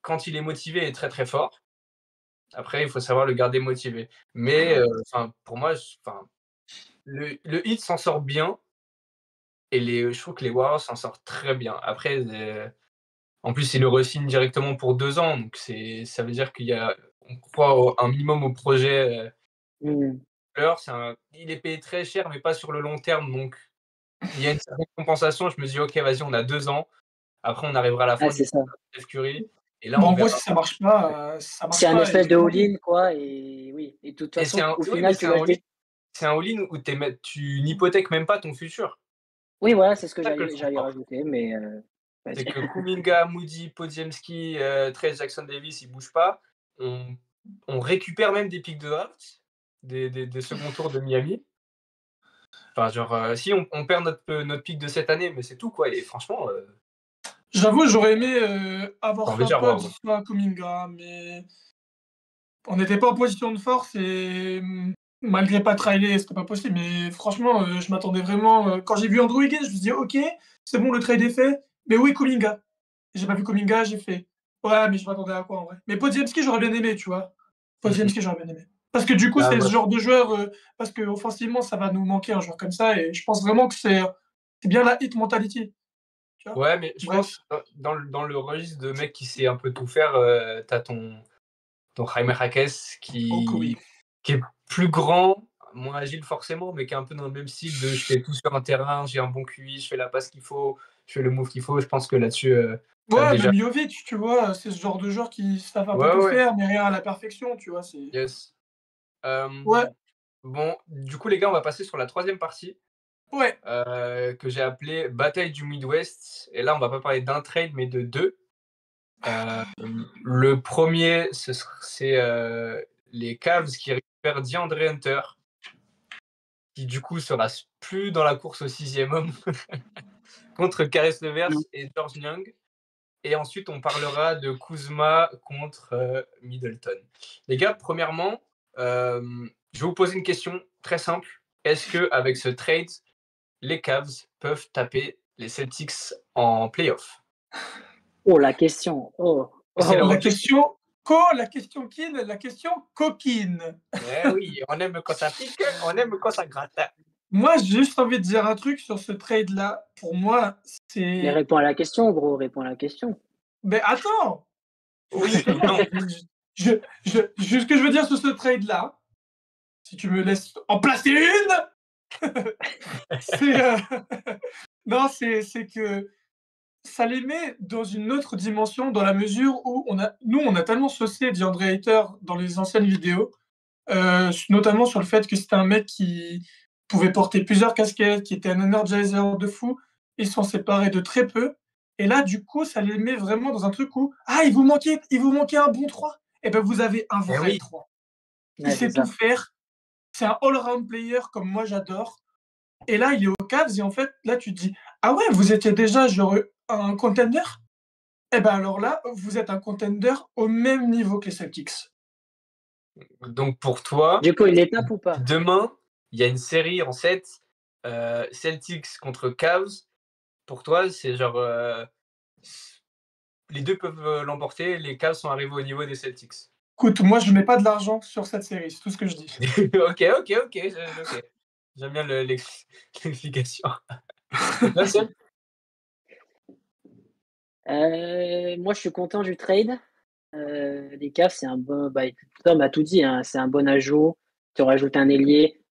quand il est motivé, est très très fort. Après, il faut savoir le garder motivé. Mais pour moi, le Heat s'en sort bien et je trouve que les Warriors s'en sortent très bien. Après, en plus, ils le re-signent directement pour 2 ans, donc ça veut dire on croit un minimum au projet. Il est payé très cher, mais pas sur le long terme, donc il y a une certaine compensation. Je me dis, ok, vas-y, on a 2 ans. Après, on arrivera à la fin c'est ça. Steph Curry. Et là, Bon, on en gros, verra. si ça marche pas, ça marche C'est un pas. espèce Et- de all-in, quoi. Et oui. Et de toute Et façon, au oui, mais final, tu lâches des. c'est un all-in où tu n'hypothèques même pas ton futur. Oui, voilà, c'est ce que C'est ça que je j'allais comprends. rajouter. Mais C'est vas-y. que Kuminga, Moody, Podziemski, Trey Jackson-Davis, ils bougent pas. On récupère même des pics de draft, des second tours de Miami. Enfin, genre, si on perd notre pic de cette année, mais c'est tout, quoi. Et franchement, J'avoue, j'aurais aimé avoir envie de soit dire Pod, waouh. soit Kuminga, mais on n'était pas en position de force et malgré pas trailer, c'était pas possible. Mais franchement, je m'attendais vraiment. Quand j'ai vu Andrew Wiggins, je me suis dit, ok, c'est bon, le trade est fait, mais oui, Kuminga. J'ai pas vu Kuminga, j'ai fait, ouais, mais je m'attendais à quoi en vrai? Mais Podziemski, j'aurais bien aimé, tu vois. Podziemski, j'aurais bien aimé. Parce que du coup, Ah, c'est moi, ce genre de joueur, parce que offensivement, ça va nous manquer un joueur comme ça, et je pense vraiment que c'est bien la hit mentality. Tu vois. ouais, mais je Bref. pense dans le registre de mec qui sait un peu tout faire, t'as ton Jaime Jaquez Oh que oui. qui est plus grand, moins agile forcément, mais qui est un peu dans le même style de je fais tout sur un terrain, j'ai un bon QI, je fais la passe qu'il faut, je fais le move qu'il faut. Je pense que là-dessus, t'as Ouais, déjà. même Jovic, tu vois, c'est ce genre de joueur qui savent un peu Ouais, tout ouais, faire, mais rien à la perfection, tu vois. yes. Ouais, Bon, du coup, les gars, on va passer sur la troisième partie ouais. que j'ai appelée Bataille du Midwest. Et là, on va pas parler d'un trade, mais de 2. Le premier, c'est les Cavs qui récupèrent DeAndre Hunter, qui du coup sera plus dans la course au 6e homme, contre Caris LeVert et George Young. Et ensuite, on parlera de Kuzma contre Middleton. Les gars, premièrement, je vais vous poser une question très simple. Est-ce qu'avec ce trade, les Cavs peuvent taper les Celtics en playoff? Oh, la question. Oh. C'est La question la question coquine. Eh oui, on aime quand ça pique, on aime quand ça gratte. Moi, j'ai juste envie de dire un truc sur ce trade-là. Pour moi, Mais c'est. réponds à la question, gros. Réponds à la question. Mais attends! Oui, Justement, non. ce que je veux dire sur ce trade-là, si tu me laisses en placer une, c'est. Non, c'est que ça les met dans une autre dimension dans la mesure où on a tellement saucé DeAndre Ayton dans les anciennes vidéos, notamment sur le fait que c'était un mec qui pouvait porter plusieurs casquettes, qui était un energizer de fou. Ils s'en séparaient de très peu. Et là, du coup, ça les met vraiment dans un truc où il vous manquait un bon 3. Et ben vous avez un vrai oui. 3. Il Ouais, sait c'est tout ça. faire. C'est un all-round player comme moi j'adore. Et là, il est aux Cavs et en fait, là, tu te dis, ah ouais, vous étiez déjà genre un contender? Eh ben alors là, vous êtes un contender au même niveau que les Celtics. Donc pour toi, Du coup, il les tape ou pas? demain, il y a une série en 7, Celtics contre Cavs. Pour toi, c'est genre les deux peuvent l'emporter, les Cavs sont arrivés au niveau des Celtics. Écoute, moi, je mets pas de l'argent sur cette série, c'est tout ce que je dis. ok. J'aime bien l'explication. Là, Seb? Moi, je suis content du trade. Les Cavs, c'est un bon. Bah, Tom a tout dit, hein, c'est un bon ajout. Tu rajoutes un ailier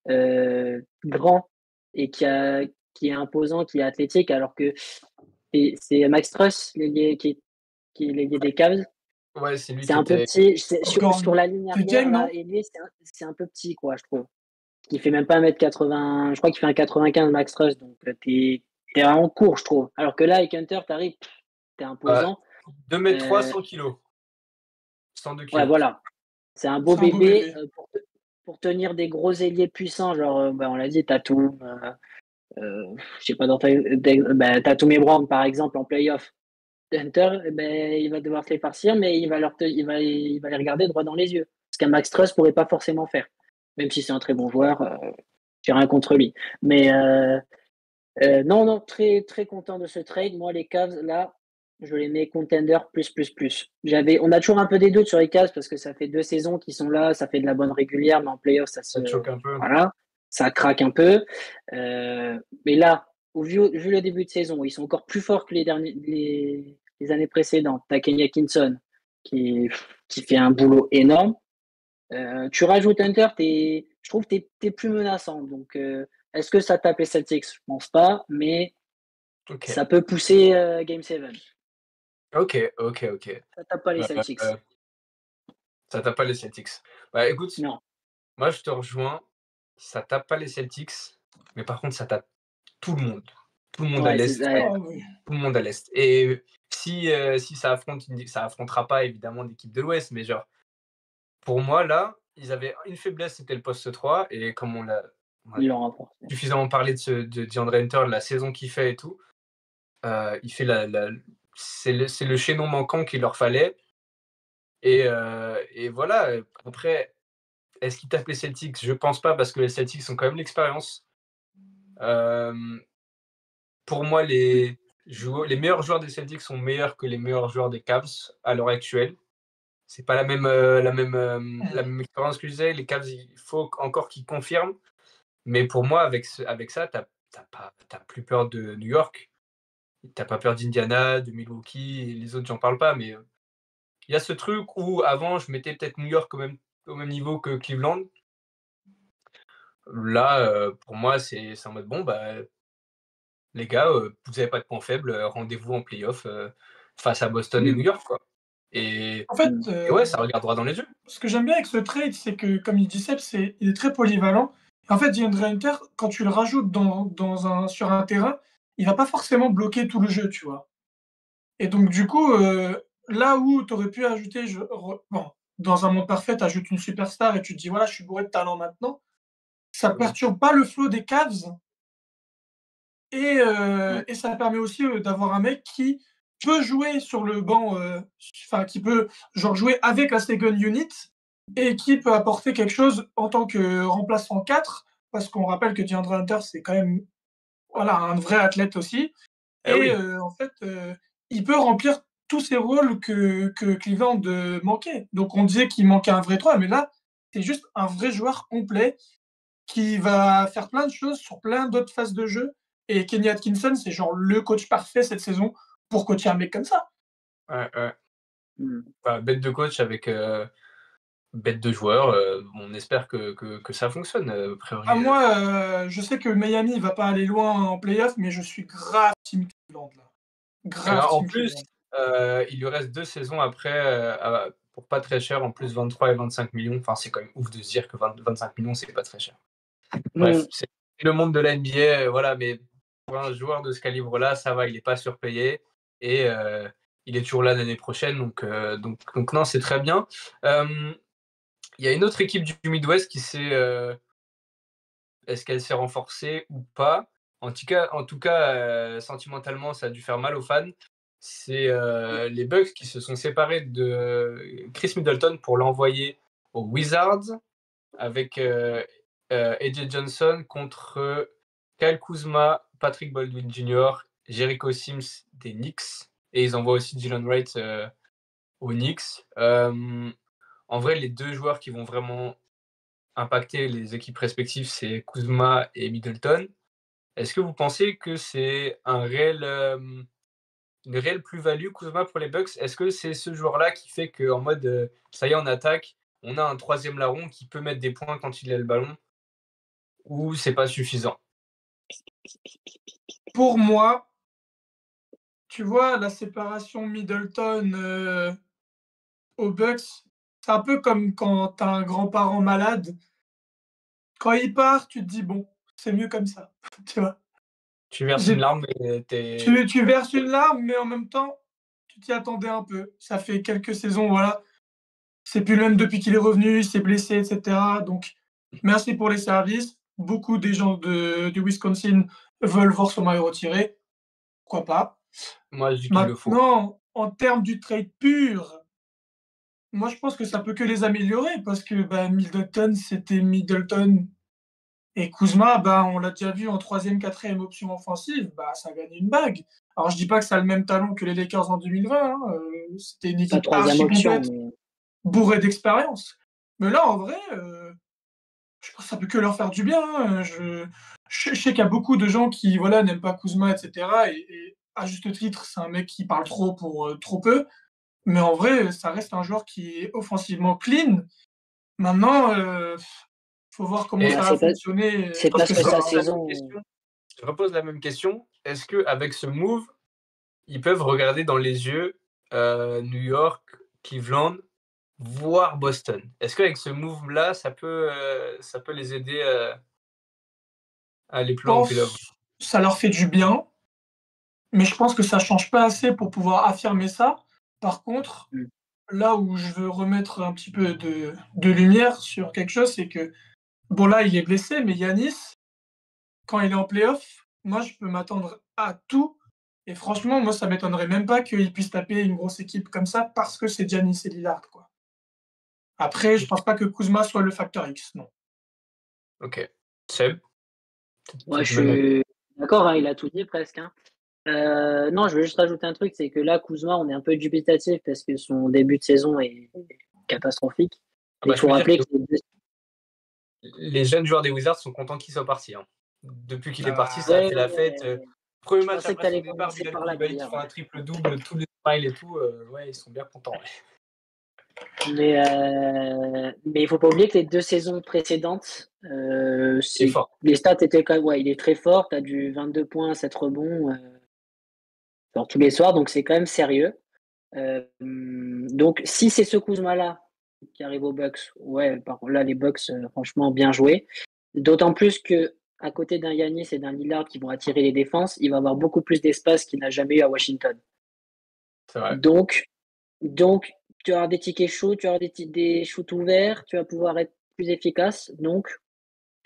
grand et qui est imposant, qui est athlétique, alors que c'est Max Truss, l'ailier qui est l'ailier des Cavs. Ouais, c'est lui C'est qui un peu était. petit. Encore Sur la ligne t'es arrière, game, là, non? ailier, c'est un peu petit, quoi, je trouve. Il fait même pas 1m80. Je crois qu'il fait un 95 Max Truss, donc t'es vraiment court, je trouve. Alors que là, avec Hunter, t'arrives, t'es imposant. 2m3, Euh, 100 kg. 102 ouais, kg. voilà. C'est un beau C'est un beau bébé bébé. pour tenir des gros ailiers puissants, genre, on l'a dit, Tatum, je sais pas, Tatum et Brown, par exemple, en playoff. Hunter, il va devoir se les farcir, mais il va les regarder droit dans les yeux. Ce qu'un Max Truss pourrait pas forcément faire. Même si c'est un très bon joueur, j'ai rien contre lui. Mais non, très, très content de ce trade. Moi, les Cavs, là, je les mets contender plus. On a toujours un peu des doutes sur les Cavs parce que ça fait 2 saisons qu'ils sont là, ça fait de la bonne régulière, mais en playoff, Ça te choque un peu. voilà, ça craque un peu. Mais là, vu le début de saison, ils sont encore plus forts que les années précédentes. T'as Kenny Atkinson qui fait un boulot énorme. Tu rajoutes Hunter, je trouve que t'es plus menaçant. Donc, est-ce que ça tape les Celtics? Je pense pas, mais Ok. ça peut pousser Game 7. Ok. Ça tape pas les Bah, Celtics. ça tape pas les Celtics. Bah écoute, Non. moi je te rejoins. Ça tape pas les Celtics, mais par contre ça tape tout le monde. Tout le monde à Ouais, l'Est. Ah, oui. Tout le monde à l'Est. Et si ça affronte, ça affrontera pas évidemment d'équipe de l'Ouest, mais genre, pour moi là, ils avaient une faiblesse, c'était le poste 3. Et comme on a ils l'ont remporté. suffisamment parlé de DeAndre Hunter, de la saison qu'il fait et tout, il fait c'est le chaînon manquant qu'il leur fallait. Et voilà, après, est-ce qu'ils tapent les Celtics? Je pense pas, parce que les Celtics ont quand même l'expérience. Pour moi, les meilleurs joueurs des Celtics sont meilleurs que les meilleurs joueurs des Cavs à l'heure actuelle. C'est pas la même expérience que je disais. Les Cavs, il faut encore qu'ils confirment. Mais pour moi, avec ça, t'as plus peur de New York. T'as pas peur d'Indiana, de Milwaukee, et les autres, j'en parle pas. Mais il y a ce truc où avant, je mettais peut-être New York au même niveau que Cleveland. Là, pour moi, c'est en mode bon, bah, les gars, vous n'avez pas de point faible, rendez-vous en playoff face à Boston et New York, quoi. Et, En fait, et ouais, ça regarde droit dans les yeux. ce que j'aime bien avec ce trade, c'est que, comme il dit Seb, il est très polyvalent. Et en fait, DeAndre Hunter, quand tu le rajoutes sur un terrain, il va pas forcément bloquer tout le jeu, tu vois. Et donc, du coup, là où tu aurais pu ajouter, bon, dans un monde parfait, tu ajoutes une superstar et tu te dis, voilà, je suis bourré de talent maintenant, ça perturbe pas le flow des Cavs. Et ça permet aussi d'avoir un mec qui peut jouer sur le banc, qui peut genre jouer avec la second unit et qui peut apporter quelque chose en tant que remplaçant 4, parce qu'on rappelle que DeAndre Hunter, c'est quand même un vrai athlète aussi. Oui. En fait, il peut remplir tous ces rôles que Cleveland manquait. Donc on disait qu'il manquait un vrai 3, mais là, c'est juste un vrai joueur complet qui va faire plein de choses sur plein d'autres phases de jeu. Et Kenny Atkinson, c'est genre le coach parfait cette saison pour coacher un mec comme ça. Ouais. Mm. Bah, bête de coach avec bête de joueur. On espère que ça fonctionne, a priori. Moi, je sais que Miami va pas aller loin en playoff, mais je suis grave team Cleveland là. Grave En team plus, Cleveland. il lui reste 2 saisons après, pour pas très cher, en plus 23 et 25 millions. Enfin, c'est quand même ouf de se dire que 25 millions, c'est pas très cher. Bref, c'est le monde de la NBA, voilà, mais pour un joueur de ce calibre-là, ça va, il n'est pas surpayé et il est toujours là l'année prochaine, donc non, c'est très bien. Il y a une autre équipe du Midwest qui est-ce qu'elle s'est renforcée ou pas? En tout cas, sentimentalement, ça a dû faire mal aux fans. C'est les Bucks qui se sont séparés de Chris Middleton pour l'envoyer aux Wizards avec AJ Johnson contre Kyle Kuzma, Patrick Baldwin Jr., Jericho Sims des Knicks. Et ils envoient aussi Dylan Wright aux Knicks. En vrai, les 2 joueurs qui vont vraiment impacter les équipes respectives, c'est Kuzma et Middleton. Est-ce que vous pensez que c'est une réelle plus-value, Kuzma, pour les Bucks? Est-ce que c'est ce joueur-là qui fait qu'en mode, ça y est, on attaque, on a un 3e larron qui peut mettre des points quand il a le ballon, ou c'est pas suffisant? Pour moi, tu vois, la séparation Middleton aux Bucks, c'est un peu comme quand tu as un grand-parent malade. Quand il part, tu te dis, bon, c'est mieux comme ça. Tu vois. Tu verses une larme et Tu verses une larme, mais en même temps, tu t'y attendais un peu. Ça fait quelques saisons, voilà. C'est plus le même depuis qu'il est revenu, il s'est blessé, etc. Donc, merci pour les services. Beaucoup des gens du Wisconsin veulent voir son maillot retiré. Pourquoi pas? moi, je dis qu'il le faut. Maintenant, en termes du trade pur, moi, je pense que ça peut que les améliorer parce que Middleton, c'était Middleton et Kuzma, on l'a déjà vu en 3e, 4e option offensive, ça a gagné une bague. Alors, je dis pas que ça a le même talent que les Lakers en 2020, hein, c'était une Pas équipe troisième archi option, complète, mais bourrée d'expérience. Mais là, en vrai, je pense que ça peut que leur faire du bien, hein. Je sais qu'il y a beaucoup de gens qui n'aiment pas Kuzma, etc. Et à juste titre, c'est un mec qui parle trop pour trop peu. Mais en vrai, ça reste un joueur qui est offensivement clean. Maintenant, faut voir comment Et ça va fonctionner. c'est Parce parce que que sa ça, saison. Je repose la même question. Est-ce qu'avec ce move, ils peuvent regarder dans les yeux New York, Cleveland, voire Boston? Est-ce qu'avec ce move-là, ça peut les aider à aller plus loin en playoff? pense que ça leur fait du bien, mais je pense que ça change pas assez pour pouvoir affirmer ça. Par contre, Mm. là où je veux remettre un petit peu de lumière sur quelque chose, c'est que, bon là, il est blessé, mais Yanis, quand il est en playoff, moi, je peux m'attendre à tout. Et franchement, moi, ça m'étonnerait même pas qu'il puisse taper une grosse équipe comme ça parce que c'est Giannis et Lillard, quoi. Après, je pense pas que Kuzma soit le facteur X, non. Ok. Seb? Ouais, je suis d'accord, hein, il a tout dit presque, hein. Non, je veux juste rajouter un truc, c'est que là, Kuzma, on est un peu dubitatif parce que son début de saison est catastrophique. Ah Il bah, je faut peux dire rappeler que que les jeunes joueurs des Wizards sont contents qu'il soit parti, hein. Depuis qu'il est parti, ça a Ah, fait la fête. Premier je match pensais que après tu son allais départ, commencer Bilal par là Koulibaly qui d'ailleurs. fait un triple-double, tous les smiles et tout. Ouais, ils sont bien contents. Mais il faut pas oublier que les 2 saisons précédentes, Il est fort. les stats étaient quand même, ouais, il est très fort. Tu as du 22 points, 7 rebonds genre tous les soirs, donc c'est quand même sérieux. Donc si c'est ce Kuzma-là qui arrive aux Bucks, ouais, par contre là les Bucks, franchement bien joué. D'autant plus que à côté d'un Giannis et d'un Lillard qui vont attirer les défenses, il va avoir beaucoup plus d'espace qu'il n'a jamais eu à Washington. C'est vrai. Donc, tu auras des tickets chauds, tu auras des shoots ouverts, tu vas pouvoir être plus efficace. Donc,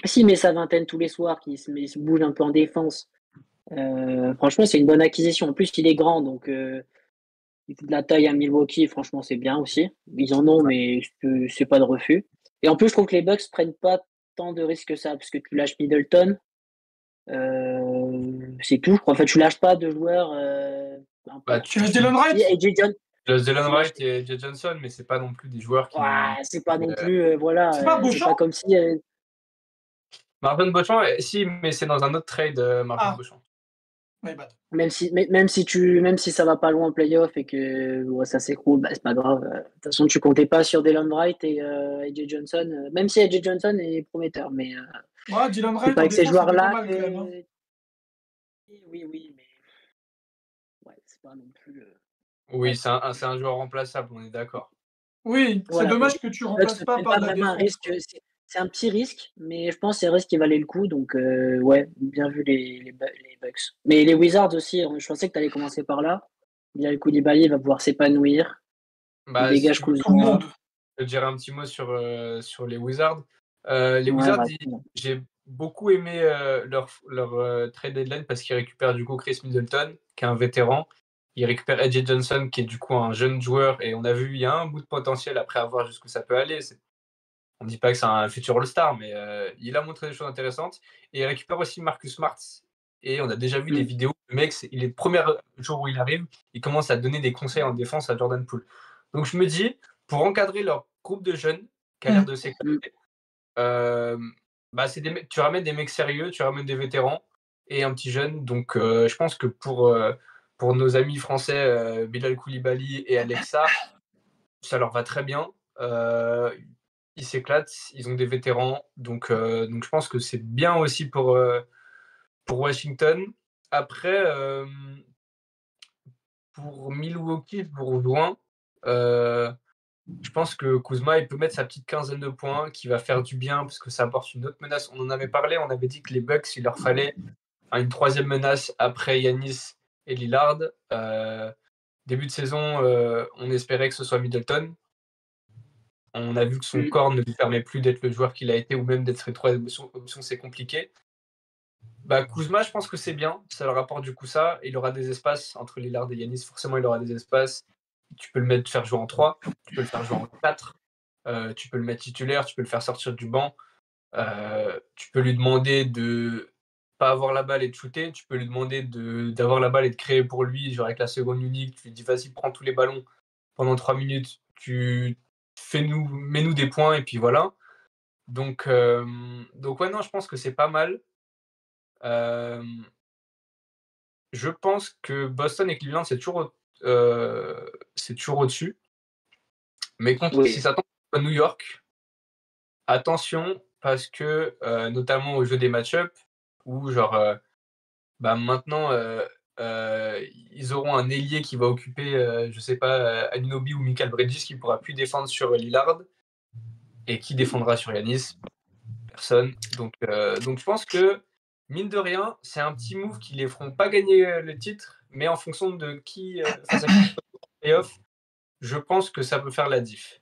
s'il met sa vingtaine tous les soirs, qu'il il se bouge un peu en défense, franchement, c'est une bonne acquisition. En plus, il est grand, donc il fait de la taille à Milwaukee, franchement, c'est bien aussi. Ils en ont, mais c'est pas de refus. Et en plus, je trouve que les Bucks prennent pas tant de risques que ça, parce que tu lâches Middleton, c'est tout. En fait, tu lâches pas de joueurs Bah, Tu laisses Dylan Wright? AJ John, Dylan tu lâches. Wright et Jay Johnson, mais c'est pas non plus des joueurs qui. Ouais, c'est pas non plus, voilà, C'est pas c'est pas Beauchamp? comme si. Marvin Beauchamp, si, mais c'est dans un autre trade, Marvin Ah, Beauchamp. my bad. Même si ça va pas loin en playoff et que ouais, ça s'écroule, c'est pas grave. De toute façon, tu comptais pas sur Dylan Wright et AJ Johnson, même si AJ Johnson est prometteur, mais Ouais, Dylan c'est Wright pas en avec ces défense, c'était pas joueurs-là mal que. quand même, hein. Oui, mais ouais, c'est pas non plus. Oui, Ouais. c'est un joueur remplaçable, on est d'accord. Oui, c'est Voilà, dommage que tu les Bucks remplaces ne pas prennent par pas de la vraiment un défense, risque. quoi. C'est un petit risque, mais je pense que c'est un risque qui valait le coup. Donc, ouais, bien vu les Bucks. Mais les Wizards aussi, je pensais que tu allais commencer par là. Bilal Koulibaly va pouvoir s'épanouir. Il Bah, si dégage tu veux, Tout le Kuzma. monde. je te dirai un petit mot sur les Wizards. Les Ouais, Wizards, rapidement. j'ai beaucoup aimé leur trade deadline parce qu'ils récupèrent du coup Chris Middleton, qui est un vétéran. Ils récupèrent AJ Johnson, qui est du coup un jeune joueur. Et on a vu, il y a un bout de potentiel après à voir jusqu'où ça peut aller. On ne dit pas que c'est un futur All-Star, mais il a montré des choses intéressantes. Et il récupère aussi Marcus Smart. Et on a déjà vu des vidéos. Le mec, il est le premier jour où il arrive, il commence à donner des conseils en défense à Jordan Poole. Donc je me dis, pour encadrer leur groupe de jeunes, qui a l'air de s'éclater, tu ramènes des mecs sérieux, tu ramènes des vétérans et un petit jeune. Donc je pense que pour nos amis français, Bilal Koulibaly et Alexa, ça leur va très bien. Ils s'éclatent, ils ont des vétérans. Donc je pense que c'est bien aussi pour Washington. Après, pour Milwaukee, je vous rejoins. Je pense que Kuzma, il peut mettre sa petite quinzaine de points, qui va faire du bien, parce que ça apporte une autre menace. On en avait parlé, on avait dit que les Bucks, il leur fallait une troisième menace après Giannis et Lillard. Début de saison, on espérait que ce soit Middleton. On a vu que son corps ne lui permet plus d'être le joueur qu'il a été, ou même d'être une troisième option, c'est compliqué. Kuzma, je pense que c'est bien. Ça leur apporte du coup ça. Il aura des espaces entre Lillard et Giannis. Forcément, il aura des espaces. tu peux le mettre faire jouer en 3, tu peux le faire jouer en 4, tu peux le mettre titulaire, tu peux le faire sortir du banc, tu peux lui demander de pas avoir la balle et de shooter, tu peux lui demander d'avoir la balle et de créer pour lui, genre avec la seconde unique, tu lui dis vas-y, prends tous les ballons pendant 3 minutes, mets-nous des points et puis voilà. Donc ouais, non, je pense que c'est pas mal. Je pense que Boston et Cleveland, c'est toujours au-dessus. Mais si ça tombe à New York, attention, parce que notamment au jeu des match-up, où genre maintenant ils auront un ailier qui va occuper, je sais pas, Anunoby ou Michael Bridges qui pourra plus défendre sur Lillard. Et qui défendra sur Giannis? Personne. Donc je pense que mine de rien, c'est un petit move qui les feront pas gagner le titre, mais en fonction de qui face à qui playoff, je pense que ça peut faire la diff.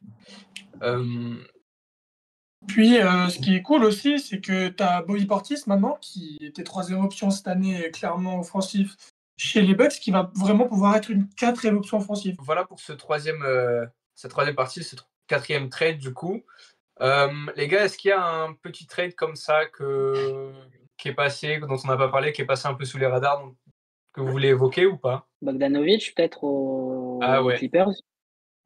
Puis, ce qui est cool aussi, c'est que tu as Bobby Portis maintenant, qui était 3e option cette année, clairement offensif chez les Bucks, qui va vraiment pouvoir être une 4e option offensive. Voilà pour cette troisième partie, ce 4e trade du coup. Les gars, est-ce qu'il y a un petit trade comme ça qui est passé, dont on n'a pas parlé, qui est passé un peu sous les radars, que vous voulez évoquer ou pas? Bogdanovic, peut-être aux ouais. Clippers.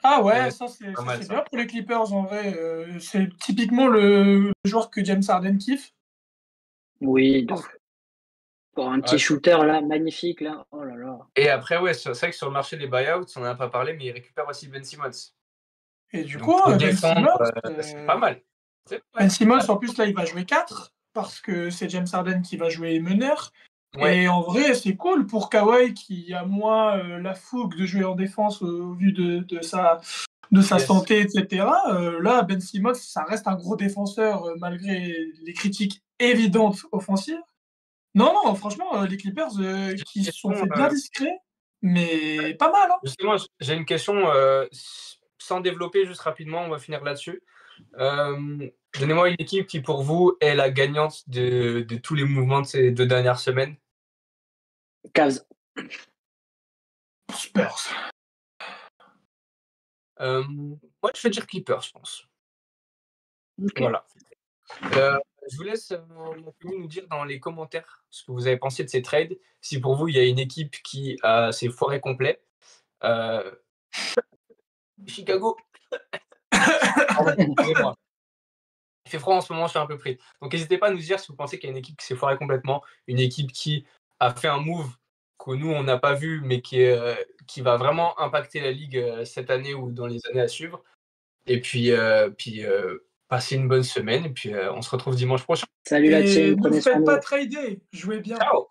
Ah ouais, ça c'est bien pour les Clippers en vrai. C'est typiquement le joueur que James Harden kiffe. Oui, pour un petit shooter là, magnifique là. Oh là là. Et après, ouais, c'est vrai que sur le marché des buyouts, on n'en a pas parlé, mais il récupère aussi Ben Simmons. Et du coup, Ben Simmons, c'est pas mal. Ben Simmons, en plus là, il va jouer 4 parce que c'est James Harden qui va jouer meneur. Ouais. Et en vrai, c'est cool pour Kawhi qui a moins la fougue de jouer en défense au vu de sa santé, etc. Là, Ben Simmons, ça reste un gros défenseur malgré les critiques évidentes offensives. Non, franchement, les Clippers qui se sont fait bien discrets, mais pas mal. Hein. Justement, j'ai une question sans développer, juste rapidement, on va finir là-dessus. Donnez-moi une équipe qui, pour vous, est la gagnante de tous les mouvements de ces 2 dernières semaines. Cavs. Spurs. Moi, je vais dire Clippers, je pense. Okay. Voilà. Je vous laisse nous dire dans les commentaires ce que vous avez pensé de ces trades. Si pour vous, il y a une équipe qui a ses foirés complets. Chicago. Excusez-moi. Il fait froid en ce moment, je suis un peu pris. Donc n'hésitez pas à nous dire si vous pensez qu'il y a une équipe qui s'est foirée complètement, une équipe qui a fait un move que nous, on n'a pas vu, mais qui va vraiment impacter la Ligue cette année ou dans les années à suivre. Et puis passez une bonne semaine, et puis on se retrouve dimanche prochain. Salut la team, ne vous faites pas trader, jouez bien. Ciao.